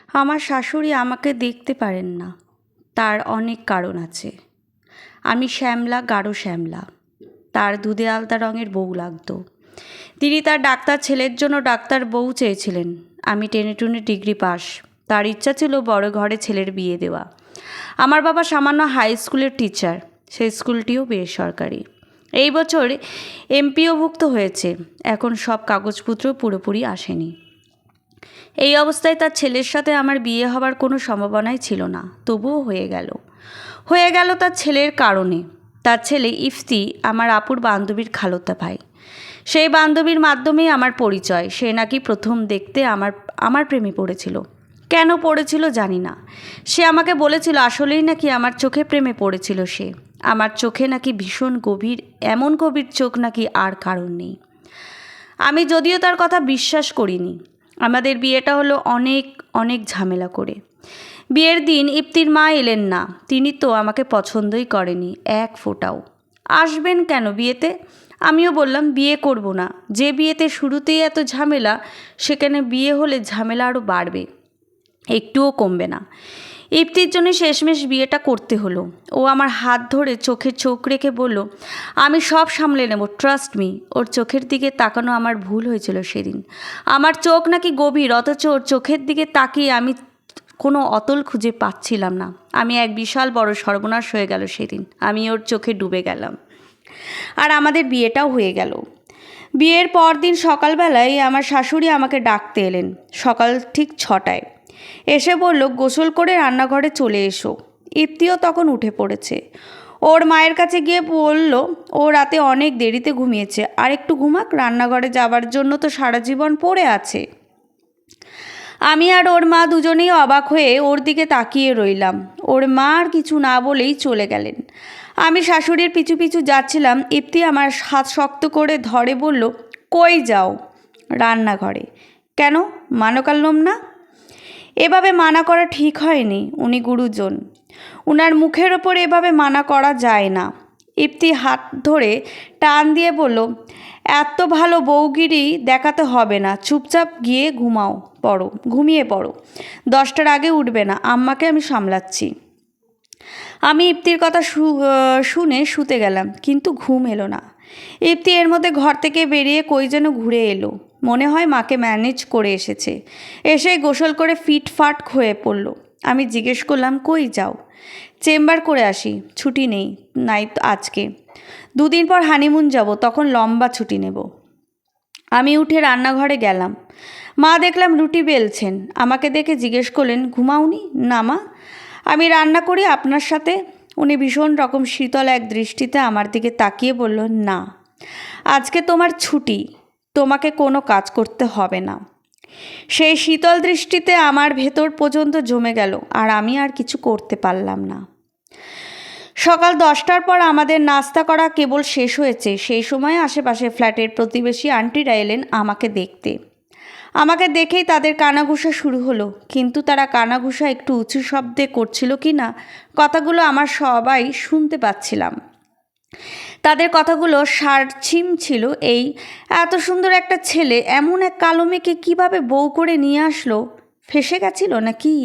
আমার শাশুড়ি আমাকে দেখতে পারেন না, তার অনেক কারণ আছে। আমি শ্যামলা, গাঢ় শ্যামলা, তার দুধে আলতা রঙের বউ লাগতো। তিনি তার ডাক্তার ছেলের জন্য ডাক্তার বউ চেয়েছিলেন। আমি টেনে টুনে ডিগ্রি পাস। তার ইচ্ছা ছিল বড় ঘরে ছেলের বিয়ে দেওয়া। আমার বাবা সামান্য হাই স্কুলের টিচার, সেই স্কুলটিও বেসরকারি। এই বছর এমপিওভুক্ত হয়েছে, এখন সব কাগজপত্র পুরোপুরি আসেনি। এই অবস্থায় তার ছেলের সাথে আমার বিয়ে হবার কোনো সম্ভাবনাই ছিল না, তবুও হয়ে গেল তার ছেলের কারণে। তার ছেলে ইফতি আমার আপুর বান্ধবীর খালতা ভাই। সেই বান্ধবীর মাধ্যমেই আমার পরিচয়। সে নাকি প্রথম দেখতে আমার প্রেমে পড়েছিল। কেন পড়েছিল জানি না। সে আমাকে বলেছিল আসলেই নাকি আমার চোখে প্রেমে পড়েছিল সে। আমার চোখে নাকি ভীষণ গভীর, এমন গভীর চোখ নাকি আর কারণ নেই। আমি যদিও তার কথা বিশ্বাস করিনি। আমাদের বিয়েটা হলো অনেক অনেক ঝামেলা করে। বিয়ের দিন ইফতির মা এলেন না। তিনি তো আমাকে পছন্দই করেনি এক ফোঁটাও। আসবেন কেন বিয়েতে? আমিও বললাম বিয়ে করব না। যে বিয়েতে শুরুতেই এত ঝামেলা, সেখানে বিয়ে হলে ঝামেলা আরও বাড়বে, একটুও কমবে না। ইফতির জন্য শেষমেশ বিয়েটা করতে হলো। ও আমার হাত ধরে চোখে চোখ রেখে বলল, আমি সব সামলে নেব, ট্রাস্ট মি। ওর চোখের দিকে তাকানো আমার ভুল হয়েছিল সেদিন। আমার চোখ নাকি গভীর, অথচ ওর চোখের দিকে তাকিয়ে আমি কোনো অতল খুঁজে পাচ্ছিলাম না। আমি এক বিশাল বড় সর্বনাশ হয়ে গেল সেদিন। আমি ওর চোখে ডুবে গেলাম। আর আমাদের বিয়েটাও হয়ে গেল। বিয়ের পর দিন সকালবেলায় আমার শাশুড়ি আমাকে ডাকতে এলেন, সকাল ঠিক 6টায়। এসে বলল, গোসল করে রান্নাঘরে চলে এসো। ইফতিও তখন উঠে পড়েছে। ওর মায়ের কাছে গিয়ে বলল, ও রাতে অনেক দেরিতে ঘুমিয়েছে, আর একটু ঘুমাক, রান্নাঘরে যাবার জন্য তো সারা জীবন পড়ে আছে। আমি আর ওর মা দুজনেই অবাক হয়ে ওর দিকে তাকিয়ে রইলাম। ওর মা আর কিছু না বলেই চলে গেলেন। আমি শাশুড়ির পিছু পিছু যাচ্ছিলাম। ইফতি আমার হাত শক্ত করে ধরে বলল, কই যাও? রান্নাঘরে। কেন, মানা করলাম না? এভাবে মানা করা ঠিক হয়নি, উনি গুরুজন। উনার মুখের ওপর এভাবে মানা করা যায় না। ইফতি হাত ধরে টান দিয়ে বলল, এত ভালো বউগিরি দেখাতে হবে না, চুপচাপ গিয়ে ঘুমিয়ে পড়ো। 10টার আগে উঠবে না, আম্মাকে আমি সামলাচ্ছি। আমি ইফতির কথা শুনে শুতে গেলাম, কিন্তু ঘুম এলো না। ইফতি এর মধ্যে ঘর থেকে বেরিয়ে কই যেন ঘুরে এলো। মনে হয় মাকে ম্যানেজ করে এসেছে। এসে গোসল করে ফিটফাট হয়ে পড়ল। আমি জিজ্ঞেস করলাম, কই যাও? চেম্বার করে আসি, ছুটি নাই আজকে। 2 দিন পর হানিমুন যাব, তখন লম্বা ছুটি নেব। আমি উঠে রান্নাঘরে গেলাম। মা দেখলাম রুটি বেলছেন। আমাকে দেখে জিজ্ঞেস করলেন, ঘুমাওনি? না মা, আমি রান্না করি আপনার সাথে। উনি ভীষণ রকম শীতল এক দৃষ্টিতে আমার দিকে তাকিয়ে বলল, না, আজকে তোমার ছুটি, তোমাকে কোনো কাজ করতে হবে না। সেই শীতল দৃষ্টিতে আমার ভেতর পর্যন্ত জমে গেল, আর আমি আর কিছু করতে পারলাম না। সকাল 10টার পর আমাদের নাস্তা করা কেবল শেষ হয়েছে। সেই সময় আশেপাশে ফ্ল্যাটের প্রতিবেশী আন্টিরা এলেন আমাকে দেখতে। আমাকে দেখেই তাদের কানাঘুষা শুরু হলো, কিন্তু তারা কানাঘুষা একটু উঁচু শব্দে করছিল কি না, কথাগুলো আমার সবাই শুনতে পাচ্ছিলাম। তাদের কথাগুলো সারছিম ছিল এই, এত সুন্দর একটা ছেলে এমন এক কালো মেয়েকে কীভাবে বউ করে নিয়ে আসলো? ফেঁসে গেছিল নাকি?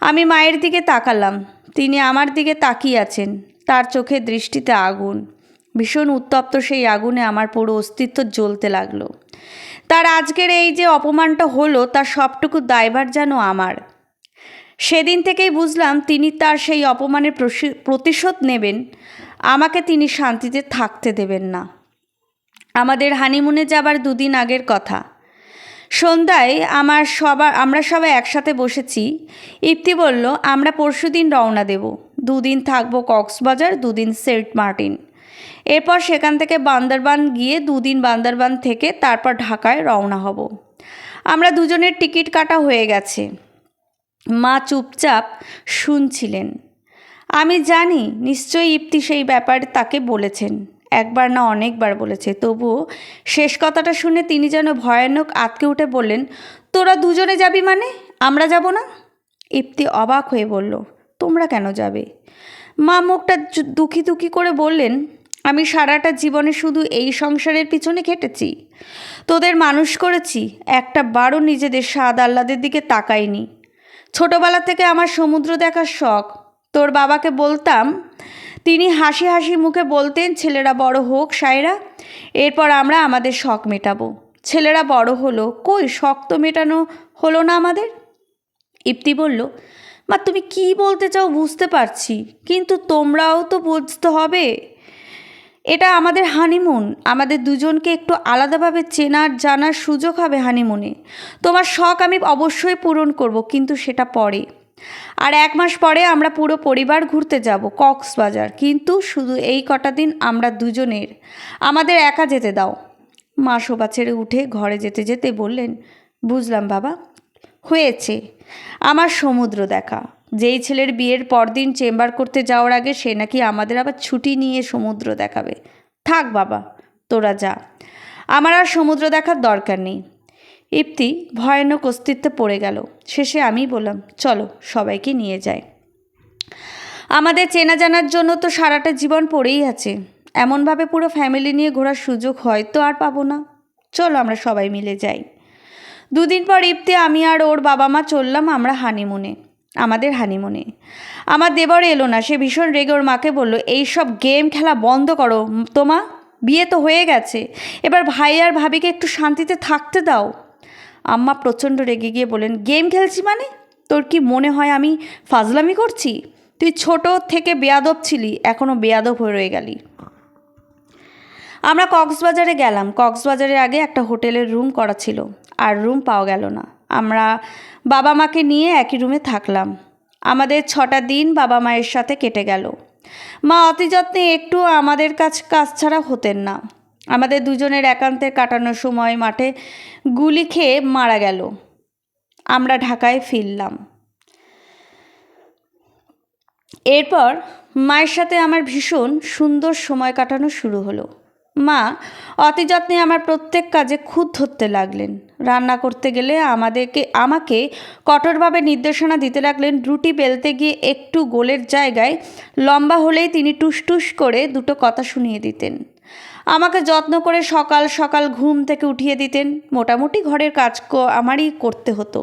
আমি মায়ের দিকে তাকালাম। তিনি আমার দিকে তাকিয়ে আছেন। তার চোখের দৃষ্টিতে আগুন। ভীষণ উত্তপ্ত সেই আগুনে আমার পুরো অস্তিত্ব জ্বলতে লাগলো। তার আজকের এই যে অপমানটা হলো, তার সবটুকু দায়ভার যেন আমার। সেদিন থেকেই বুঝলাম তিনি তার সেই অপমানের প্রতিশোধ নেবেন। আমাকে তিনি শান্তিতে থাকতে দেবেন না। আমাদের হানিমুনে যাবার 2 দিন আগের কথা। সন্ধ্যায় আমরা সবাই একসাথে বসেছি। ইফতি বলল, আমরা পরশুদিন রওনা দেব। 2 দিন থাকবো কক্সবাজার, 2 দিন সেন্ট মার্টিন। এরপর সেখান থেকে বান্দরবান গিয়ে 2 দিন বান্দরবান থেকে তারপর ঢাকায় রওনা হব। আমরা দুজনের টিকিট কাটা হয়ে গেছে। মা চুপচাপ শুনছিলেন। আমি জানি নিশ্চয়ই ইফতি সেই ব্যাপারে তাকে বলেছেন, একবার না অনেকবার বলেছে। তবুও শেষ কথাটা শুনে তিনি যেন ভয়ানক আঁতকে উঠে বললেন, তোরা দুজনে যাবি মানে? আমরা যাব না? ইফতি অবাক হয়ে বলল, তোমরা কেন যাবে? মা মুখটা দুঃখী দুঃখী করে বললেন, আমি সারাটা জীবনে শুধু এই সংসারের পিছনে খেটেছি, তোদের মানুষ করেছি, একটা বারও নিজেদের স্বাদ আহ্লাদের দিকে তাকাইনি। ছোটোবেলা থেকে আমার সমুদ্র দেখার শখ। তোর বাবাকে বলতাম, তিনি হাসি হাসি মুখে বলতেন, ছেলেরা বড় হোক সায়রা, এরপর আমরা আমাদের শখ মেটাবো। ছেলেরা বড় হলো, কই শখ তো মেটানো হলো না আমাদের। ইপ্তি বলল, মা তুমি কি বলতে চাও বুঝতে পারছি, কিন্তু তোমরাও তো বুঝতে হবে, এটা আমাদের হানিমুন। আমাদের দুজনকে একটু আলাদাভাবে চেনার জানার সুযোগ হবে হানিমুনে। তোমার শখ আমি অবশ্যই পূরণ করব, কিন্তু সেটা পরে। আর 1 মাস পরে আমরা পুরো পরিবার ঘুরতে যাব কক্সবাজার, কিন্তু শুধু এই কটা দিন আমরা দুজনের, আমাদের একা যেতে দাও। মা শোভা ছেড়ে উঠে ঘরে যেতে যেতে বললেন, বুঝলাম বাবা, হয়েছে আমার সমুদ্র দেখা। যেই ছেলের বিয়ের পরদিন চেম্বার করতে যাওয়ার আগে সে নাকি আমাদের আবার ছুটি নিয়ে সমুদ্র দেখাবে। থাক বাবা, তোরা যা, আমার আর সমুদ্র দেখার দরকার নেই। ইপ্তি ভয়ানক অস্তিত্বে পড়ে গেল। শেষে আমি বললাম, চলো সবাইকে নিয়ে যাই। আমাদের চেনা জানার জন্য তো সারাটা জীবন পড়েই আছে, এমনভাবে পুরো ফ্যামিলি নিয়ে ঘোরার সুযোগ হয়তো আর পাবো না। চলো আমরা সবাই মিলে যাই। 2 দিন পর ইপ্তি, আমি আর ওর বাবা মা চললাম আমরা হানিমুনে, আমাদের হানিমুনে। আমার দেবর এলো না, সে ভীষণ রেগে ওর মাকে বলল, এইসব গেম খেলা বন্ধ করো তো মা, বিয়ে তো হয়ে গেছে, এবার ভাই আর ভাবিকে একটু শান্তিতে থাকতে দাও। আম্মা প্রচণ্ড রেগে গিয়ে বলেন, গেম খেলছি মানে? তোর কি মনে হয় আমি ফাজলামি করছি? তুই ছোট থেকে বেয়াদব ছিলি, এখনও বেয়াদব হয়ে রয়ে গেলি। আমরা কক্সবাজারে গেলাম। কক্সবাজারের আগে একটা হোটেলের রুম করা ছিল, আর রুম পাওয়া গেল না। আমরা বাবা মাকে নিয়ে একই রুমে থাকলাম। আমাদের 6টা দিন বাবা মায়ের সাথে কেটে গেল। মা অতি যত্নে একটু আমাদের কাছ ছাড়া হতেন না। আমাদের দুজনের একান্তের কাটানোর সময় মাঠে গুলি খেয়ে মারা গেল। আমরা ঢাকায় ফিরলাম। এরপর মায়ের সাথে আমার ভীষণ সুন্দর সময় কাটানো শুরু হলো। মা অতি যত্নে আমার প্রত্যেক কাজে খুঁত ধরতে লাগলেন। রান্না করতে গেলে আমাকে কঠোরভাবে নির্দেশনা দিতে লাগলেন। রুটি বেলতে গিয়ে একটু গোলের জায়গায় লম্বা হলেই তিনি টুস করে 2টো কথা শুনিয়ে দিতেন। আমাকে যত্ন করে সকাল সকাল ঘুম থেকে উঠিয়ে দিতেন। মোটামুটি ঘরের কাজ আমারই করতে হতো।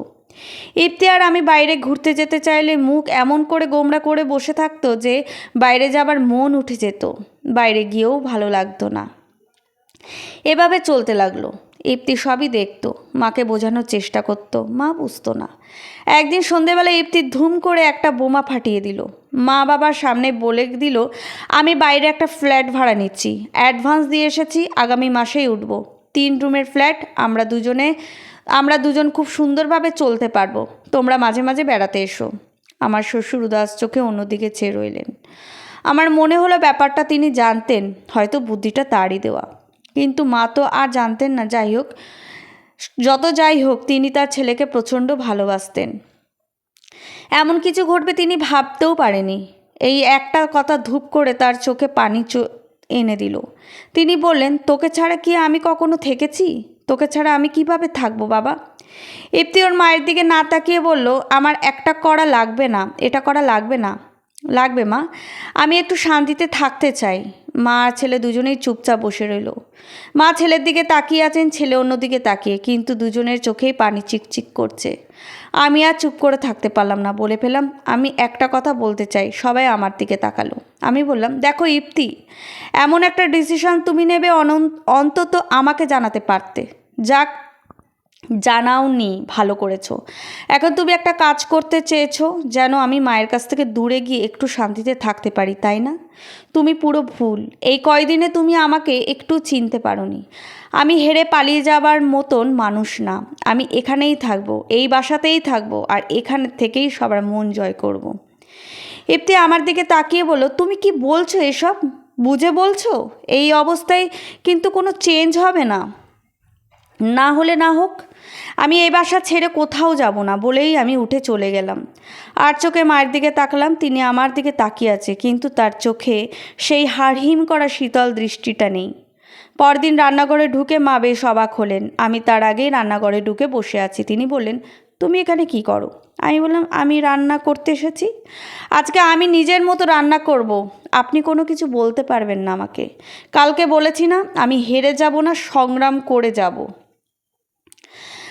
ইপ্তি আর আমি বাইরে ঘুরতে যেতে চাইলে মুখ এমন করে গোমড়া করে বসে থাকতো যে বাইরে যাবার মন উঠে যেত। বাইরে গিয়েও ভালো লাগতো না। এভাবে চলতে লাগলো। ইপ্তি সবই দেখতো, মাকে বোঝানোর চেষ্টা করতো, মা বুঝতো না। একদিন সন্ধেবেলা ইপ্তি ধুম করে একটা বোমা ফাটিয়ে দিল। মা বাবার সামনে বলে দিল, আমি বাইরে একটা ফ্ল্যাট ভাড়া নিচ্ছি, অ্যাডভান্স দিয়ে এসেছি, আগামী মাসেই উঠব। 3 রুমের ফ্ল্যাট, আমরা দুজন খুব সুন্দরভাবে চলতে পারবো। তোমরা মাঝে মাঝে বেড়াতে এসো। আমার শ্বশুর উদাস চোখে অন্যদিকে চেয়ে রইলেন। আমার মনে হলো ব্যাপারটা তিনি জানতেন, হয়তো বুদ্ধিটা তারই দেওয়া। কিন্তু মা তো আর জানতেন না। যাই হোক তিনি তার ছেলেকে প্রচণ্ড ভালোবাসতেন। এমন কিছু ঘটবে তিনি ভাবতেও পারেনি। এই একটা কথা ধূপ করে তার চোখে পানি এনে দিল। তিনি বললেন, তোকে ছাড়া কি আমি কখনো থেকেছি? তোকে ছাড়া আমি কিভাবে থাকবো বাবা? ইপ্তি ওর মায়ের দিকে না তাকিয়ে বলল, আমার এটা করা লাগবে না। লাগবে মা, আমি একটু শান্তিতে থাকতে চাই। মা আর ছেলে দুজনেই চুপচাপ বসে রইল। মা ছেলের দিকে তাকিয়ে আছেন, ছেলে অন্যদিকে তাকিয়ে, কিন্তু দুজনের চোখেই পানি চিকচিক করছে। আমি আর চুপ করে থাকতে পারলাম না, বলে ফেললাম, আমি একটা কথা বলতে চাই। সবাই আমার দিকে তাকালো। আমি বললাম, দেখো ইপ্তি, এমন একটা ডিসিশন তুমি নেবে অন্তত আমাকে জানাতে পারতে। যাক, জানাওনি, ভালো করেছো। এখন তুমি একটা কাজ করতে চেয়েছো যেন আমি মায়ের কাছ থেকে দূরে গিয়ে একটু শান্তিতে থাকতে পারি, তাই না? তুমি পুরো ভুল। এই কয়দিনে তুমি আমাকে একটু চিনতে পারোনি। আমি হেরে পালিয়ে যাবার মতন মানুষ না। আমি এখানেই থাকবো, এই বাসাতেই থাকবো, আর এখান থেকেই সবার মন জয় করব। ইপ্তি আমার দিকে তাকিয়ে বলল, তুমি কি বলছো এসব? বুঝে বলছো? এই অবস্থায় কিন্তু কোনো চেঞ্জ হবে না। না হলে না হোক, আমি এই বাসা ছেড়ে কোথাও যাব না বলেই আমি উঠে চলে গেলাম। আর চোখে মায়ের দিকে তাকালাম। তিনি আমার দিকে তাকিয়ে আছে, কিন্তু তার চোখে সেই হাড়হিম করা শীতল দৃষ্টিটা নেই। পরদিন রান্নাঘরে ঢুকে মা বেশ অবাক হলেন। আমি তার আগেই রান্নাঘরে ঢুকে বসে আছি। তিনি বললেন, তুমি এখানে কি করো? আমি বললাম, আমি রান্না করতে এসেছি। আজকে আমি নিজের মতো রান্না করব, আপনি কোনো কিছু বলতে পারবেন না আমাকে। কালকে বলেছি না, আমি হেরে যাব না, সংগ্রাম করে যাব।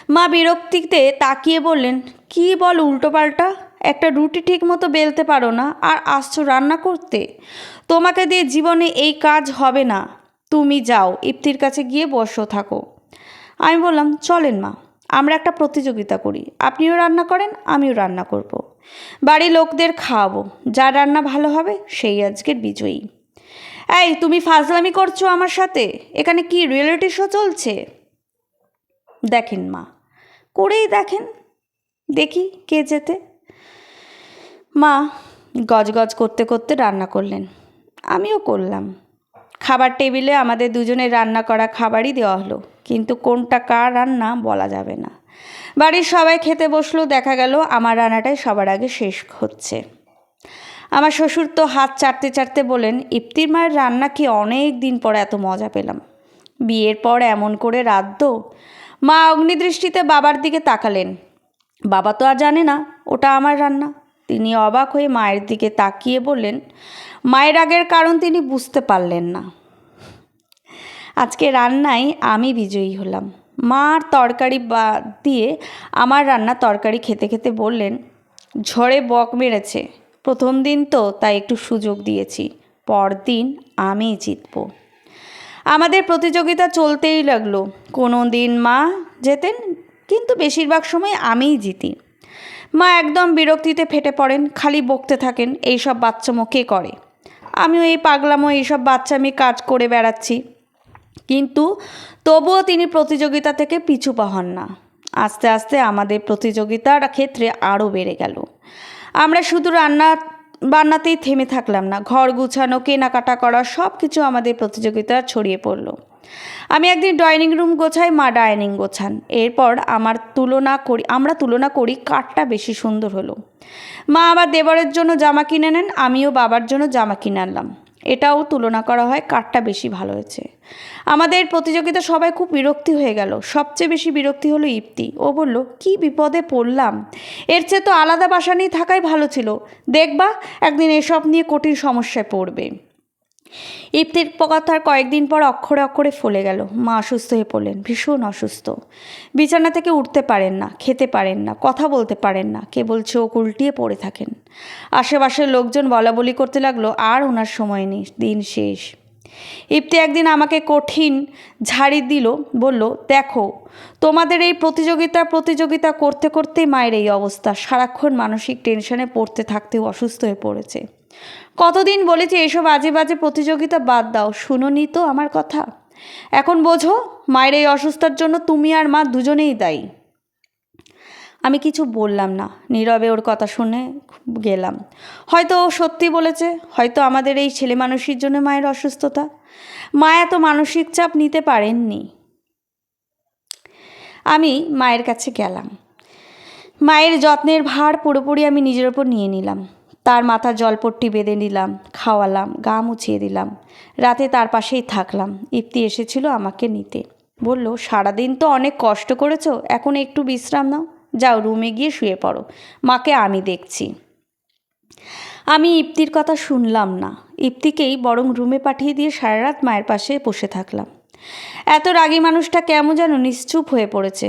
মা বিরক্তিতে তাকিয়ে বললেন, কি বল উল্টোপাল্টা, একটা রুটি ঠিক মতো বেলতে পারো না আর আসছো রান্না করতে? তোমাকে দিয়ে জীবনে এই কাজ হবে না, তুমি যাও ইপ্তির কাছে গিয়ে বসো থাকো। আমি বললাম, চলেন মা, আমরা একটা প্রতিযোগিতা করি, আপনিও রান্না করেন আমিও রান্না করব। বাড়ির লোকদের খাওয়াবো, যার রান্না ভালো হবে সেই আজকের বিজয়ী। এই তুমি ফাজলামি করছো আমার সাথে? এখানে কি রিয়েলিটি শো চলছে? দেখেন মা, করেই দেখেন, দেখি কে জেতে। মা গজগজ করতে করতে রান্না করলেন, আমিও করলাম। খাবার টেবিলে আমাদের দুজনের রান্না করা খাবারই দেওয়া হলো, কিন্তু কোনটা কার রান্না বলা যাবে না। বাড়ির সবাই খেতে বসলো, দেখা গেল আমার রান্নাটাই সবার আগে শেষ হচ্ছে। আমার শ্বশুর তো হাত চাটতে চাটতে বলেন, ইপ্তির মায়ের রান্না কি অনেক দিন পর এত মজা পেলাম, বিয়ের পর এমন করে রাঁধতো। মা অগ্নিদৃষ্টিতে বাবার দিকে তাকালেন। বাবা তো আর জানে না ওটা আমার রান্না। তিনি অবাক হয়ে মায়ের দিকে তাকিয়ে বললেন, মায়ের রাগের কারণ তিনি বুঝতে পারলেন না। আজকে রান্নায় আমি বিজয়ী হলাম। মার তরকারি বাদ দিয়ে আমার রান্না তরকারি খেতে খেতে বললেন, ঝড়ে বক মেরেছে, প্রথম দিন তো তাই একটু সুযোগ দিয়েছি, পরদিন আমিই জিতব। আমাদের প্রতিযোগিতা চলতেই লাগলো। কোনো দিন মা জেতেন, কিন্তু বেশিরভাগ সময় আমিই জিতি। মা একদম বিরক্তিতে ফেটে পড়েন, খালি বকতে থাকেন, এইসব বাচ্চামো কে করে? আমিও এই পাগলামো এইসব বাচ্চামি কাজ করে বেড়াচ্ছি। কিন্তু তবুও তিনি প্রতিযোগিতা থেকে পিছু হন না। আস্তে আস্তে আমাদের প্রতিযোগিতার ক্ষেত্রে আরও বেড়ে গেল। আমরা শুধু বান্নাতেই থেমে থাকলাম না, ঘর গুছানো, কেনাকাটা করা, সব কিছু আমাদের প্রতিযোগিতা ছড়িয়ে পড়ল। আমি একদিন ডাইনিং রুম গোছাই, মা ডাইনিং গোছান। এরপর আমরা তুলনা করি কারটা বেশি সুন্দর হলো। মা আবার দেবরের জন্য জামা কিনে নেন, আমিও বাবার জন্য জামা কিনে আনলাম। এটাও তুলনা করা হয় কারটা বেশি ভালো হয়েছে। আমাদের প্রতিযোগিতা সবাই খুব বিরক্তি হয়ে গেল। সবচেয়ে বেশি বিরক্তি হলো ইপ্তি। ও বলল, কি বিপদে পড়লাম, এর চেয়ে তো আলাদা বাসা নিয়ে থাকাই ভালো ছিল, দেখবা একদিন এসব নিয়ে কঠিন সমস্যায় পড়বে। ইপ্তির কথার কয়েকদিন পর অক্ষরে অক্ষরে ফলে গেল। মা অসুস্থ হয়ে পড়লেন, ভীষণ অসুস্থ। বিছানা থেকে উঠতে পারেন না, খেতে পারেন না, কথা বলতে পারেন না, কেবল চোখ উল্টিয়ে পড়ে থাকেন। আশেপাশের লোকজন বলাবলি করতে লাগলো, আর ওনার সময় নেই, দিন শেষ। ইপ্তি একদিন আমাকে কঠিন ঝাড়ি দিল, বলল, দেখো তোমাদের এই প্রতিযোগিতা করতে করতেই মায়ের এই অবস্থা, সারাক্ষণ মানসিক টেনশনে পড়তে থাকতেও অসুস্থ হয়ে পড়েছে। কতদিন বলেছি এসব আজে বাজে প্রতিযোগিতা বাদ দাও, শুনোনি তো আমার কথা। এখন বোঝো, মায়ের এই অসুস্থতার জন্য তুমি আর মা দুজনেই দায়ী। আমি কিছু বললাম না, নীরবে ওর কথা শুনে গেলাম। হয়তো ও সত্যি বলেছে, হয়তো আমাদের এই ছেলে মানুষের জন্য মায়ের অসুস্থতা। মা এত মানসিক চাপ নিতে পারেননি। আমি মায়ের কাছে গেলাম। মায়ের যত্নের ভার পুরোপুরি আমি নিজের ওপর নিয়ে নিলাম। তার মাথা জলপট্টি বেঁধে নিলাম, খাওয়ালাম, গা মুছিয়ে দিলাম। রাতে তার পাশেই থাকলাম। ইপ্তি এসেছিল আমাকে নিতে। বলল, সারাদিন তো অনেক কষ্ট করেছো, এখন একটু বিশ্রাম নাও, যাও রুমে গিয়ে শুয়ে পড়ো, মাকে আমি দেখছি। আমি ইপ্তির কথা শুনলাম না। ইপ্তিকেই বরং রুমে পাঠিয়ে দিয়ে সারা রাত মায়ের পাশে বসে থাকলাম। এত রাগী মানুষটা কেমন যেন নিশ্চুপ হয়ে পড়েছে।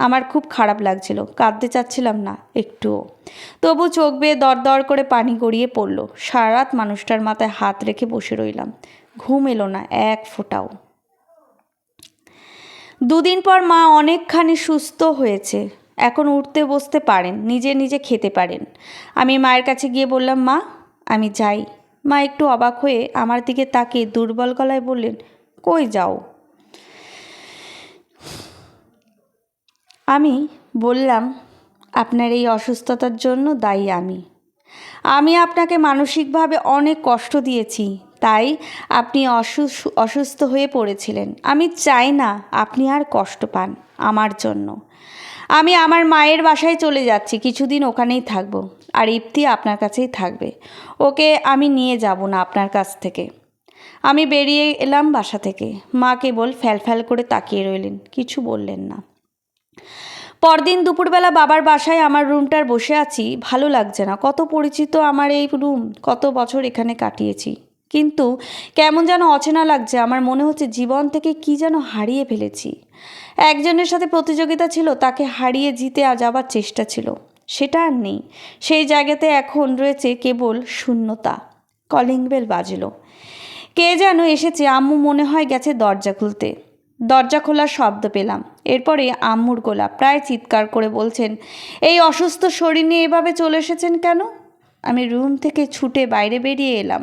আমার খুব খারাপ লাগছিল, কাঁদতে চাচ্ছিলাম না একটুও। তবু চোখ বেয়ে দরদর করে পানি গড়িয়ে পড়ল। সারা রাত মানুষটার মাথায় হাত রেখে বসে রইলাম। ঘুম এলো না এক ফোঁটাও। দুদিন পর মা অনেকখানি সুস্থ হয়েছে, এখন উঠতে বসতে পারেন, নিজে নিজে খেতে পারেন। আমি মায়ের কাছে গিয়ে বললাম, মা আমি যাই। মা একটু অবাক হয়ে আমার দিকে তাকিয়ে দুর্বল গলায় বললেন, কই যাও? আমি বললাম, আপনার এই অসুস্থতার জন্য দায়ী আমি আপনাকে মানসিকভাবে অনেক কষ্ট দিয়েছি, তাই আপনি অসুস্থ হয়ে পড়েছিলেন। আমি চাই না আপনি আর কষ্ট পান আমার জন্য। আমি আমার মায়ের বাসায় চলে যাচ্ছি, কিছুদিন ওখানেই থাকবো, আর ইপ্তি আপনার কাছেই থাকবে। ওকে আমি নিয়ে যাব না আপনার কাছ থেকে। আমি বেরিয়ে এলাম বাসা থেকে। মা কেবল ফ্যাল করে তাকিয়ে রইলেন, কিছু বললেন না। পরদিন দুপুরবেলা বাবার বাসায় আমার রুমটার বসে আছি, ভালো লাগছে না। কত পরিচিত আমার এই রুম, কত বছর এখানে কাটিয়েছি, কিন্তু কেমন যেন অচেনা লাগছে। আমার মনে হচ্ছে জীবন থেকে কি যেন হারিয়ে ফেলেছি। একজনের সাথে প্রতিযোগিতা ছিল, তাকে হারিয়ে জিতে যাবার চেষ্টা ছিল, সেটা আর নেই। সেই জায়গাতে এখন রয়েছে কেবল শূন্যতা। কলিং বেল বাজলো। কে যেন এসেছে। আম্মু মনে হয় গেছে দরজা খুলতে। দরজা খোলার শব্দ পেলাম। এরপরে আম্মুর গলা প্রায় চিৎকার করে বলছেন, এই অসুস্থ শরীর নিয়ে এভাবে চলে এসেছেন কেন? আমি রুম থেকে ছুটে বাইরে বেরিয়ে এলাম।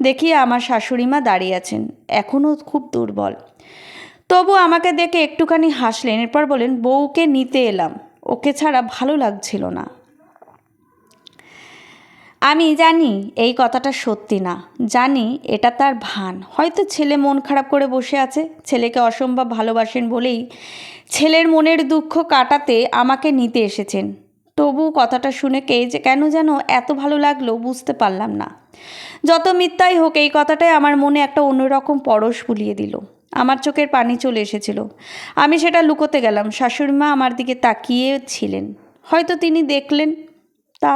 দেখি আমার শাশুড়িমা দাঁড়িয়ে আছেন, এখনও খুব দুর্বল। তবু আমাকে দেখে একটুখানি হাসলেন। এরপর বলেন, বউকে নিতে এলাম, ওকে ছাড়া ভালো লাগছিল না। আমি জানি এই কথাটা সত্যি না, জানি এটা তার ভান। হয়তো ছেলে মন খারাপ করে বসে আছে, ছেলেকে অসম্ভব ভালোবাসেন বলেই ছেলের মনের দুঃখ কাটাতে আমাকে নিতে এসেছেন। তবু কথাটা শুনে কেন যেন এত ভালো লাগলো বুঝতে পারলাম না। যত মিথ্যাই হোক, এই কথাটাই আমার মনে একটা অন্যরকম পরশ বুলিয়ে দিল। আমার চোখের পানি চলে এসেছিল। আমি সেটা লুকোতে গেলাম। শাশুড়িমা আমার দিকে তাকিয়ে ছিলেন, হয়তো তিনি দেখলেন তা।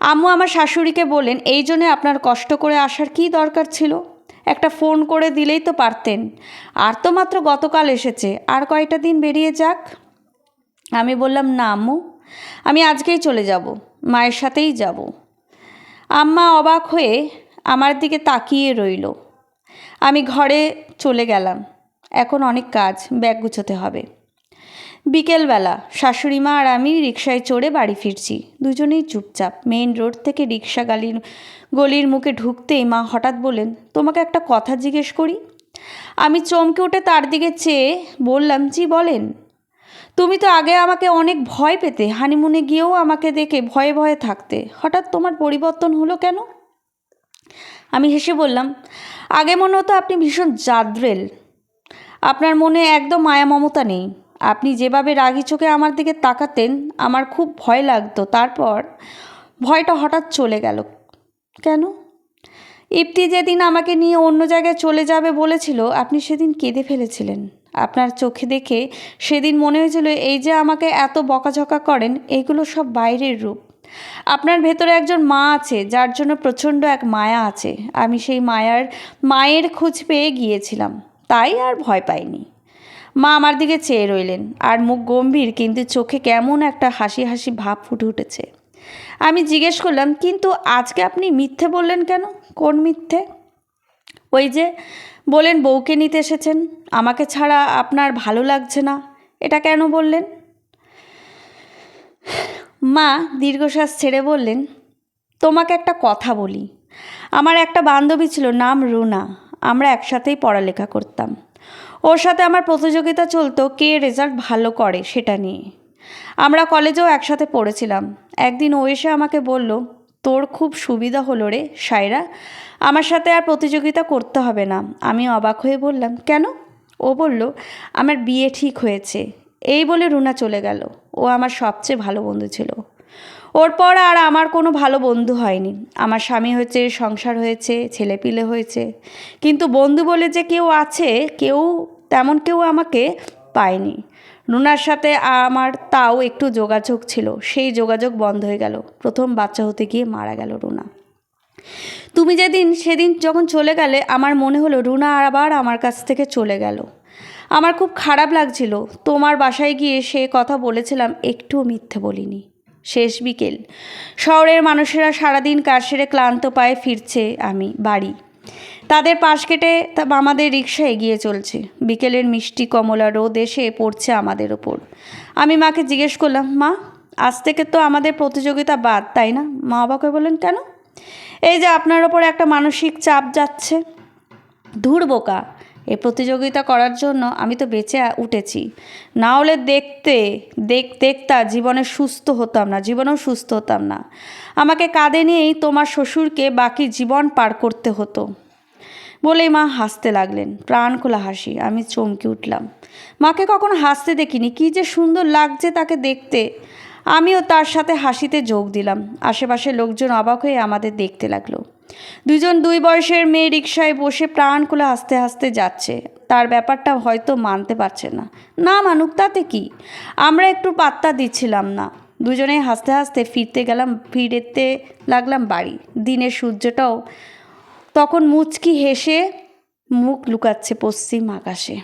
আম্মু আমার শাশুড়িকে বললেন, এই জন্যে আপনার কষ্ট করে আসার কী দরকার ছিল? একটা ফোন করে দিলেই তো পারতেন। আর তো মাত্র গতকাল এসেছে, আর কয়টা দিন বেরিয়ে যাক। আমি বললাম, না আম্মু, আমি আজকেই চলে যাব, মায়ের সাথেই যাব। আম্মা অবাক হয়ে আমার দিকে তাকিয়ে রইল। আমি ঘরে চলে গেলাম। এখন অনেক কাজ, ব্যাগ গুছোতে হবে। বিকেলবেলা শাশুড়িমা আর আমি রিকশায় চড়ে বাড়ি ফিরছি। দুজনেই চুপচাপ। মেইন রোড থেকে রিকশা গলির মুখে ঢুকতেই মা হঠাৎ বললেন, তোমাকে একটা কথা জিজ্ঞেস করি। আমি চমকে উঠে তার দিকে চেয়ে বললাম, জি বলেন। তুমি তো আগে আমাকে অনেক ভয় পেতে, হানিমুনে গিয়েও আমাকে দেখে ভয়ে ভয়ে থাকতে, হঠাৎ তোমার পরিবর্তন হলো কেন? আমি হেসে বললাম, আগে মনে হতো আপনি ভীষণ জাদ্রেল, আপনার মনে একদম মায়া মমতা নেই। আপনি যেভাবে রাগী চোখে আমার দিকে তাকাতেন আমার খুব ভয় লাগতো। তারপর ভয়টা হঠাৎ চলে গেল। কেন? ইপ্তি যেদিন আমাকে নিয়ে অন্য জায়গায় চলে যাবে বলেছিল, আপনি সেদিন কেঁদে ফেলেছিলেন। আপনার চোখে দেখে সেদিন মনে হয়েছিল এই যে আমাকে এত বকাঝকা করেন, এইগুলো সব বাইরের রূপ। আপনার ভেতরে একজন মা আছে, যার জন্য প্রচণ্ড এক মায়া আছে। আমি সেই মায়ের খোঁজ পেয়ে গিয়েছিলাম, তাই আর ভয় পাইনি। মা আমার দিকে চেয়ে রইলেন, আর মুখ গম্ভীর, কিন্তু চোখে কেমন একটা হাসি হাসি ভাব ফুটে উঠেছে। আমি জিজ্ঞেস করলাম, কিন্তু আজকে আপনি মিথ্যে বললেন কেন? কোন মিথ্যে? ওই যে বলেন বউকে নিতে এসেছেন, আমাকে ছাড়া আপনার ভালো লাগছে না, এটা কেন বললেন? মা দীর্ঘশ্বাস ছেড়ে বললেন, তোমাকে একটা কথা বলি। আমার একটা বান্ধবী ছিল, নাম রুনা। আমরা একসাথেই পড়ালেখা করতাম। ওর সাথে আমার প্রতিযোগিতা চলতো কে রেজাল্ট ভালো করে সেটা নিয়ে। আমরা কলেজেও একসাথে পড়েছিলাম। একদিন ও এসে আমাকে বলল, তোর খুব সুবিধা হলো রে সায়রা, আমার সাথে আর প্রতিযোগিতা করতে হবে না। আমি অবাক হয়ে বললাম, কেন? ও বলল, আমার বিয়ে ঠিক হয়েছে। এই বলে রুনা চলে গেল। ও আমার সবচেয়ে ভালো বন্ধু ছিল। ওর পর আর আমার কোনো ভালো বন্ধু হয়নি। আমার স্বামী হয়েছে, সংসার হয়েছে, ছেলেপিলে হয়েছে, কিন্তু বন্ধু বলে যে কেউ আছে, তেমন কেউ আমাকে পায়নি। রুনার সাথে আমার তাও একটু যোগাযোগ ছিল, সেই যোগাযোগ বন্ধ হয়ে গেল। প্রথম বাচ্চা হতে গিয়ে মারা গেল রুনা। তুমি সেদিন যখন চলে গেলে আমার মনে হলো রুনা আবার আমার কাছ থেকে চলে গেল। আমার খুব খারাপ লাগছিল। তোমার বাসায় গিয়ে সে কথা বলেছিলাম, একটুও মিথ্যে বলিনি। শেষ বিকেল। শহরের মানুষেরা সারাদিন কাজ সেরে ক্লান্ত পায়ে ফিরছে। আমি বাড়ি। তাদের পাশ কেটে আমাদের রিকশা এগিয়ে চলছে। বিকেলের মিষ্টি কমলা রোদ এসে পড়ছে আমাদের ওপর। আমি মাকে জিজ্ঞেস করলাম, মা আজ থেকে তো আমাদের প্রতিযোগিতা বাদ, তাই না? মা অবাক হয়ে বললেন, কেন? এই যে আপনার ওপর একটা মানসিক চাপ যাচ্ছে। ধুর বোকা, এই প্রতিযোগিতা করার জন্য আমি তো বেঁচে উঠেছি, না হলে দেখতা জীবনেও সুস্থ হতাম না। আমাকে কাঁধে নিয়েই তোমার শ্বশুরকে বাকি জীবন পার করতে হতো। বলেই মা হাসতে লাগলেন, প্রাণ খোলা হাসি। আমি চমকে উঠলাম। মাকে কখনো হাসতে দেখিনি, কী যে সুন্দর লাগছে তাকে দেখতে। আমিও তার সাথে হাসিতে যোগ দিলাম। আশেপাশের লোকজন অবাক হয়ে আমাদের দেখতে লাগলো। দুই বয়সের মেয়ে রিকশায় বসে প্রাণ খুলে হাসতে হাসতে যাচ্ছে। তার ব্যাপারটা হয়তো মানতে পারছে না। না মানুক, তাতে কি? আমরা একটু পাত্তা দিচ্ছিলাম না। দুজনেই হাসতে হাসতে ফিরতে লাগলাম বাড়ি। দিনের সূর্যটাও তখন মুচকি হেসে মুখ লুকাচ্ছে পশ্চিম আকাশে।